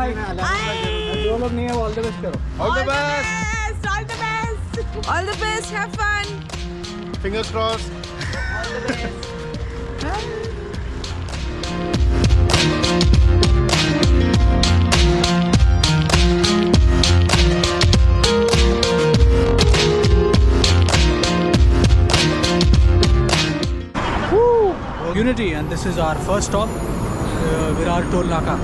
भाई जो लोग नहीं है वो ऑल द बेस्ट करो. All the best. All the best. All the best. Have fun. Fingers crossed. All the best. Unity, and this is our first stop, Virar Toll Naka.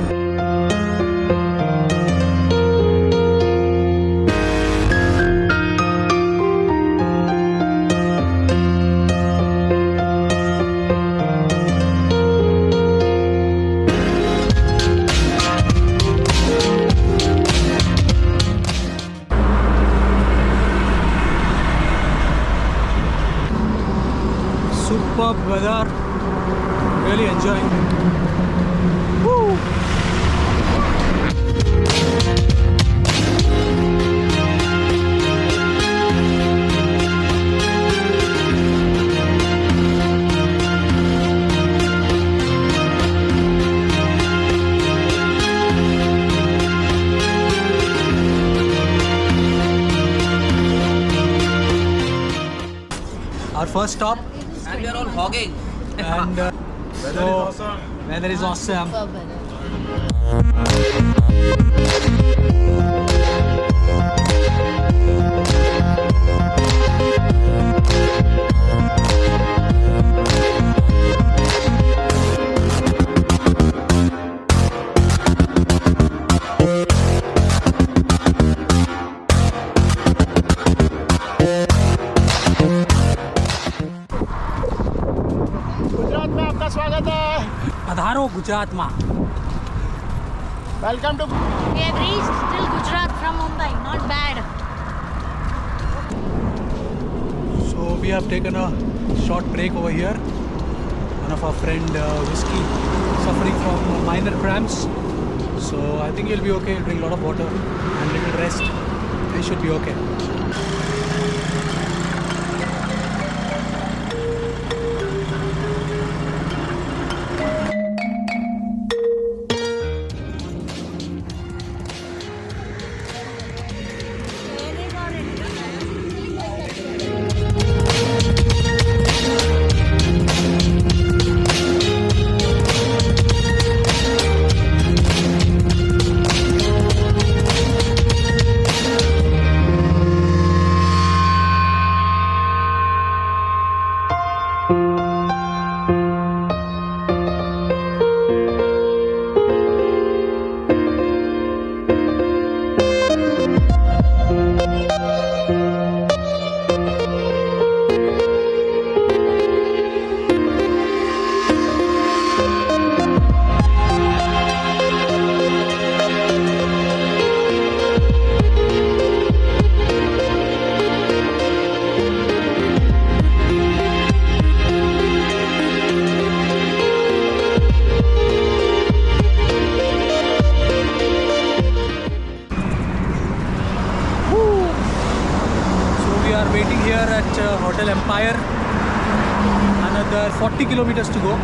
Superb weather. Really enjoying. Woo! Our first stop. And we are all hogging. And weather is awesome. Gujarat में आपका स्वागत है. पधारो गुजरात में. Welcome to. We have reached till Gujarat from Mumbai. Not bad. So we have taken a short break over here. One of our friend Whiskey suffering from minor cramps. So I think he'll be okay. He'll drink a lot of water and little rest. He should be okay. Waiting here at Hotel Empire. Another 40 kilometers to go.